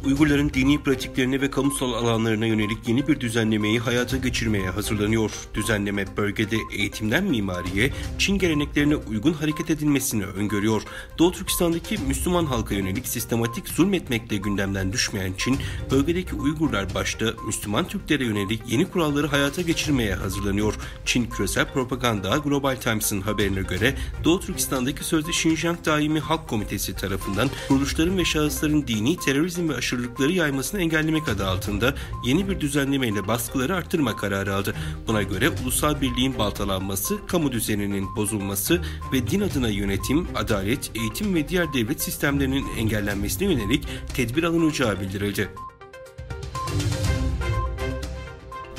Uygurların dini pratiklerine ve kamusal alanlarına yönelik yeni bir düzenlemeyi hayata geçirmeye hazırlanıyor. Düzenleme bölgede eğitimden mimariye, Çin geleneklerine uygun hareket edilmesini öngörüyor. Doğu Türkistan'daki Müslüman halka yönelik sistematik zulmetmekle gündemden düşmeyen Çin, bölgedeki Uygurlar başta Müslüman Türklere yönelik yeni kuralları hayata geçirmeye hazırlanıyor. Çin Küresel Propaganda Global Times'ın haberine göre Doğu Türkistan'daki sözde Şinjan Daimi Halk Komitesi tarafından kuruluşların ve şahısların dini terörizm ve aşırılıkları yaymasını engellemek adı altında yeni bir düzenlemeyle baskıları arttırma kararı aldı. Buna göre ulusal birliğin baltalanması, kamu düzeninin bozulması ve din adına yönetim, adalet, eğitim ve diğer devlet sistemlerinin engellenmesine yönelik tedbir alınacağı bildirildi.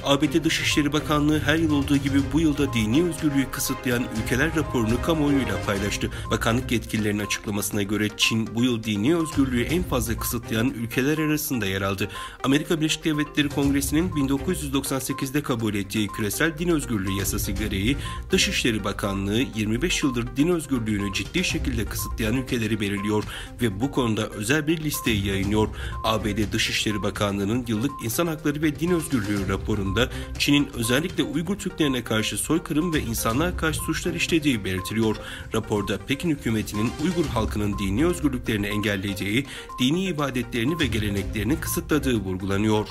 ABD Dışişleri Bakanlığı her yıl olduğu gibi bu yılda dini özgürlüğü kısıtlayan ülkeler raporunu kamuoyuyla paylaştı. Bakanlık yetkililerinin açıklamasına göre Çin bu yıl dini özgürlüğü en fazla kısıtlayan ülkeler arasında yer aldı. Amerika Birleşik Devletleri Kongresi'nin 1998'de kabul ettiği Küresel Din Özgürlüğü Yasası gereği Dışişleri Bakanlığı 25 yıldır din özgürlüğünü ciddi şekilde kısıtlayan ülkeleri belirliyor ve bu konuda özel bir listeyi yayınlıyor. ABD Dışişleri Bakanlığı'nın yıllık insan hakları ve din özgürlüğü raporunda Çin'in özellikle Uygur Türklerine karşı soykırım ve insanlığa karşı suçlar işlediği belirtiliyor. Raporda Pekin hükümetinin Uygur halkının dini özgürlüklerini engellediği, dini ibadetlerini ve geleneklerini kısıtladığı vurgulanıyor.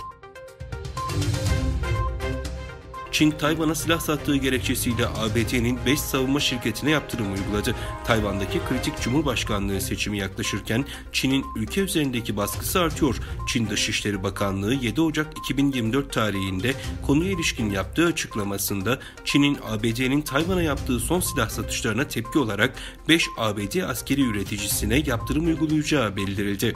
Çin, Tayvan'a silah sattığı gerekçesiyle ABD'nin 5 savunma şirketine yaptırım uyguladı. Tayvan'daki kritik Cumhurbaşkanlığı seçimi yaklaşırken Çin'in ülke üzerindeki baskısı artıyor. Çin Dışişleri Bakanlığı 7 Ocak 2024 tarihinde konuya ilişkin yaptığı açıklamasında Çin'in ABD'nin Tayvan'a yaptığı son silah satışlarına tepki olarak 5 ABD askeri üreticisine yaptırım uygulayacağı bildirildi.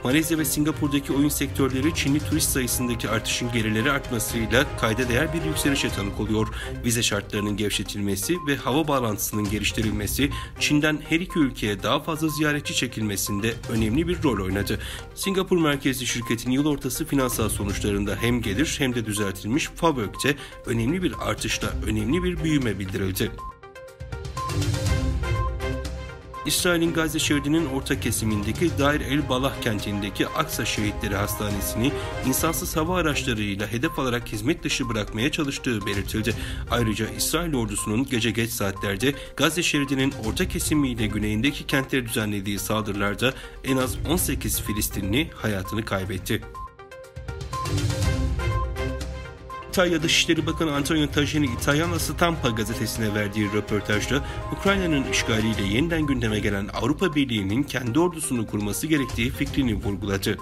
Malezya ve Singapur'daki oyun sektörleri Çinli turist sayısındaki artışın gerileri artmasıyla kayda değer bir yükselişe tanık oluyor. Vize şartlarının gevşetilmesi ve hava bağlantısının geliştirilmesi Çin'den her iki ülkeye daha fazla ziyaretçi çekilmesinde önemli bir rol oynadı. Singapur merkezli şirketin yıl ortası finansal sonuçlarında hem gelir hem de düzeltilmiş FAVÖK'te önemli bir artışla önemli bir büyüme bildirildi. İsrail'in Gazze şeridinin orta kesimindeki Deir el-Balah kentindeki Aksa Şehitleri Hastanesi'ni insansız hava araçlarıyla hedef alarak hizmet dışı bırakmaya çalıştığı belirtildi. Ayrıca İsrail ordusunun gece geç saatlerde Gazze şeridinin orta kesimiyle güneyindeki kentlere düzenlediği saldırılarda en az 18 Filistinli hayatını kaybetti. İtalya Dışişleri Bakanı Antonio Tajani, Italiana Stampa gazetesine verdiği röportajda Ukrayna'nın işgaliyle yeniden gündeme gelen Avrupa Birliği'nin kendi ordusunu kurması gerektiği fikrini vurguladı.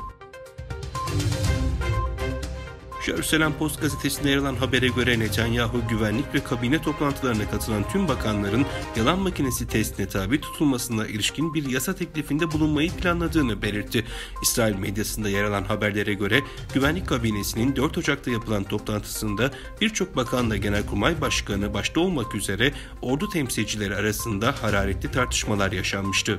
Jerusalem Post gazetesinde yer alan habere göre Netanyahu, güvenlik ve kabine toplantılarına katılan tüm bakanların yalan makinesi testine tabi tutulmasına ilişkin bir yasa teklifinde bulunmayı planladığını belirtti. İsrail medyasında yer alan haberlere göre güvenlik kabinesinin 4 Ocak'ta yapılan toplantısında birçok bakanla Genelkurmay Başkanı başta olmak üzere ordu temsilcileri arasında hararetli tartışmalar yaşanmıştı.